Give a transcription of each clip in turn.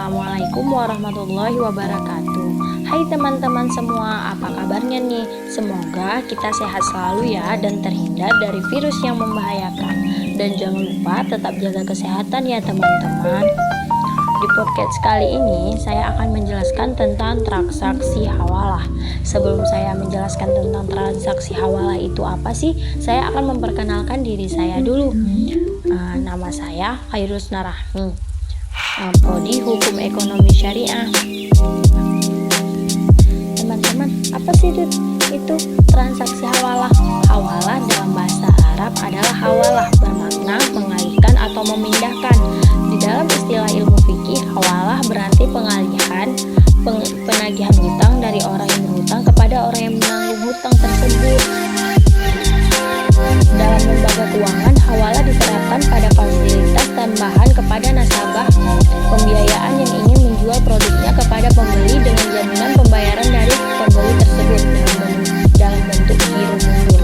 Assalamualaikum warahmatullahi wabarakatuh. Hai teman-teman semua, apa kabarnya nih? Semoga kita sehat selalu ya dan terhindar dari virus yang membahayakan. Dan jangan lupa tetap jaga kesehatan ya teman-teman. Di podcast kali ini saya akan menjelaskan tentang transaksi hawalah. Sebelum saya menjelaskan tentang transaksi hawalah itu apa sih, saya akan memperkenalkan diri saya dulu. Nama saya Khairusna Rahmi, Prodi Hukum Ekonomi Syariah. Teman-teman, apa sih itu transaksi hawalah? Hawalah dalam bahasa Arab adalah hawalah, bermakna mengalihkan atau memindahkan. Di dalam istilah ilmu fikih, hawalah berarti pengalihan penagihan hutang dari orang yang berhutang kepada orang yang menanggung hutang tersebut. Dalam lembaga keuangan, hawalah diterapkan pada fasilitas tambahan kepada nasabah pembiayaan yang ingin menjual produknya kepada pembeli dengan jaminan pembayaran dari pembeli tersebut dalam bentuk giro mundur.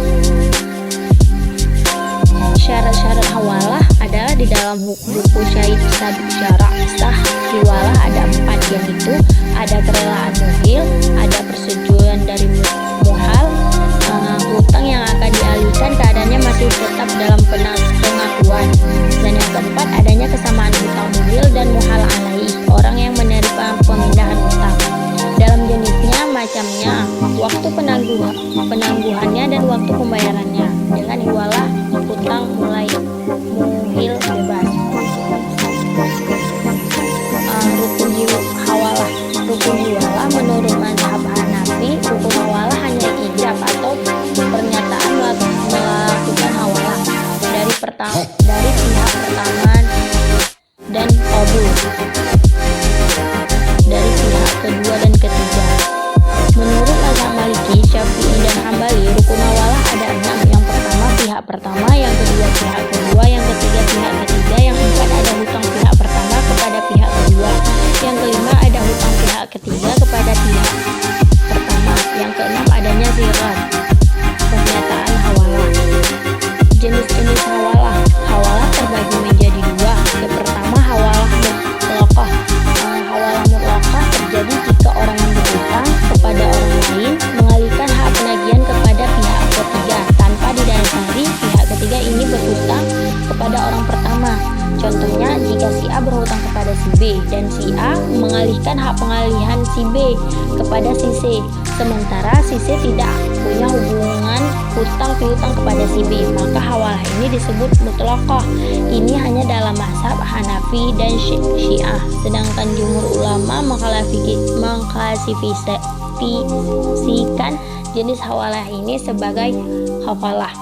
Syarat-syarat hawalah adalah di dalam buku syahid sabit syarak sah hiwalah ada 4, yaitu ada kerelaan muhil, ada persetujuan dari muhal, hutang yang akan dialihkan keadaannya masih tetap dalam pengakuan, dan yang keempat adanya kesamaan hutang muhil dan muhal alaih, orang yang menerima pemindahan hutang. Dalam jenisnya, macamnya, waktu penangguhannya dan waktu pembayarannya. Dengan hiwalah hutang mulai muhil bebas. Rukun hiwalah menurut mazhab Hanafi, rukun hawalah hanya ijab atau pernyataan melakukan hawalah dari pihak pertama dan qabul dari pihak kedua dan ketiga. Menurut mazhab Maliki, Syafi'i dan Hambali, rukun hawalah ada 6. Yang pertama pihak pertama, yang kedua pihak kedua, yang ketiga pihak ketiga, yang keempat ada hutang pihak pertama kepada pihak kedua, yang kelima ada hutang pihak ketiga kepada pihak pertama, yang keenam adanya zirat. Pernyataan hawalah. Jenis-jenis hawalah. Hawalah terbagi menjadi 2. Yang pertama hawalah mutlaqah. Hawalah mutlaqah terjadi jika orang yang berhutang kepada orang lain mengalihkan hak penagihan kepada pihak ketiga tanpa didasari pihak ketiga ini berhutang kepada orang pertama. Contohnya, jika si A berhutang kepada si B dan si A mengalihkan hak pengalihan si B kepada si C, sementara si C tidak punya hubungan hutang piutang kepada si B, maka hawalah ini disebut mutlaqah. Ini hanya dalam mazhab Hanafi dan Syiah, sedangkan jumhur ulama mengklasifikasikan jenis hawalah ini sebagai hawalah.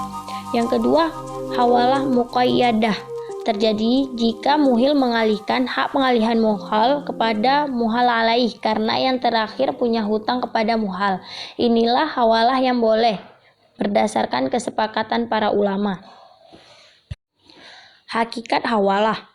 Yang kedua, hawalah muqayyadah terjadi jika muhil mengalihkan hak pengalihan muhal kepada muhal alaih karena yang terakhir punya hutang kepada muhal. Inilah hawalah yang boleh berdasarkan kesepakatan para ulama. Hakikat hawalah.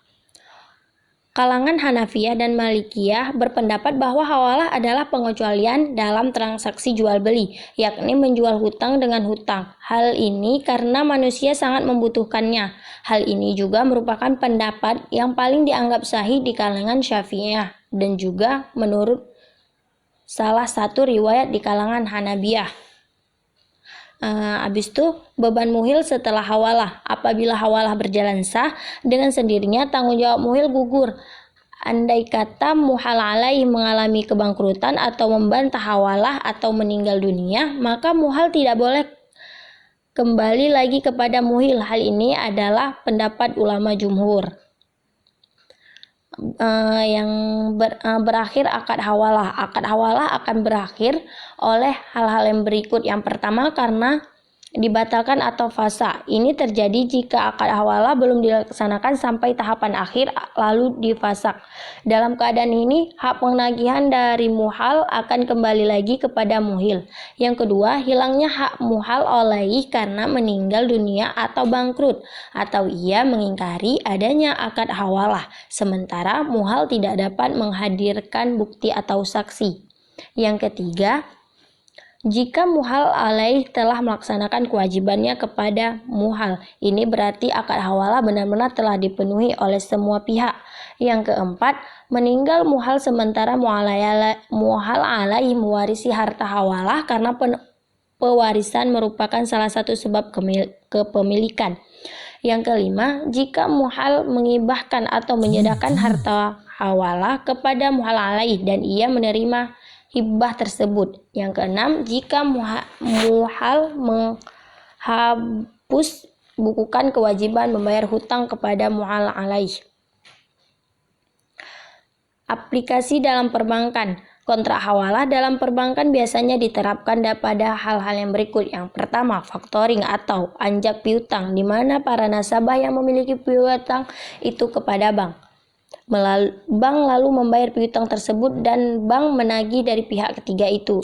Kalangan Hanafiyah dan Malikiyah berpendapat bahwa hawalah adalah pengecualian dalam transaksi jual beli, yakni menjual hutang dengan hutang. Hal ini karena manusia sangat membutuhkannya. Hal ini juga merupakan pendapat yang paling dianggap sahih di kalangan Syafi'iyah dan juga menurut salah satu riwayat di kalangan Hanabiyah. Habis itu beban muhil setelah hawalah. Apabila hawalah berjalan sah, dengan sendirinya tanggung jawab muhil gugur. Andai kata muhal alaih mengalami kebangkrutan atau membantah hawalah atau meninggal dunia, maka muhal tidak boleh kembali lagi kepada muhil. Hal ini adalah pendapat ulama jumhur. Yang berakhir akad hawalah. Akad hawalah akan berakhir oleh hal-hal yang berikut. Yang pertama, karena dibatalkan atau fasa. Ini terjadi jika akad hawalah belum dilaksanakan sampai tahapan akhir lalu difasak. Dalam keadaan ini, hak penagihan dari muhal akan kembali lagi kepada muhil. Yang kedua, hilangnya hak muhal alaih karena meninggal dunia atau bangkrut, atau ia mengingkari adanya akad hawalah, sementara muhal tidak dapat menghadirkan bukti atau saksi. Yang ketiga, jika muhal alaih telah melaksanakan kewajibannya kepada muhal, ini berarti akad hawalah benar-benar telah dipenuhi oleh semua pihak. Yang keempat, meninggal muhal sementara muhal alaih mewarisi harta hawalah karena pewarisan merupakan salah satu sebab kepemilikan. Yang kelima, jika muhal mengibahkan atau menyedahkan harta hawalah kepada muhal alaih dan ia menerima hibah tersebut. Yang keenam, jika muhal menghapus bukukan kewajiban membayar hutang kepada muhal alaih. Aplikasi dalam perbankan. Kontrak hawalah dalam perbankan biasanya diterapkan pada hal-hal yang berikut. Yang pertama, factoring atau anjak piutang, di mana para nasabah yang memiliki piutang itu kepada bank. Bank lalu membayar piutang tersebut dan bank menagih dari pihak ketiga itu.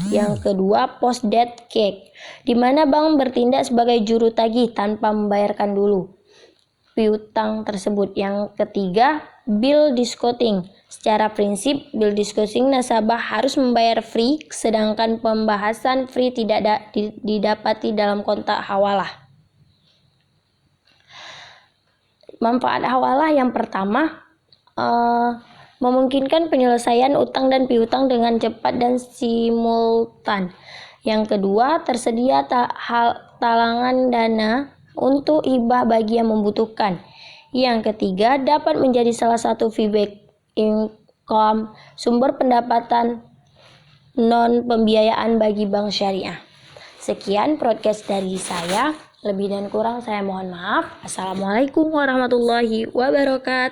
Yang kedua, post debt check, di mana bank bertindak sebagai juru tagih tanpa membayarkan dulu piutang tersebut. Yang ketiga, bill discounting. Secara prinsip, bill discounting nasabah harus membayar free, sedangkan pembahasan free tidak didapati dalam kontrak hawalah. Manfaat hawalah yang pertama, memungkinkan penyelesaian utang dan piutang dengan cepat dan simultan. Yang kedua, tersedia talangan dana untuk hibah bagi yang membutuhkan. Yang ketiga, dapat menjadi salah satu fee-based income, sumber pendapatan non-pembiayaan bagi bank syariah. Sekian podcast dari saya. Lebih dan kurang saya mohon maaf. Assalamualaikum warahmatullahi wabarakatuh.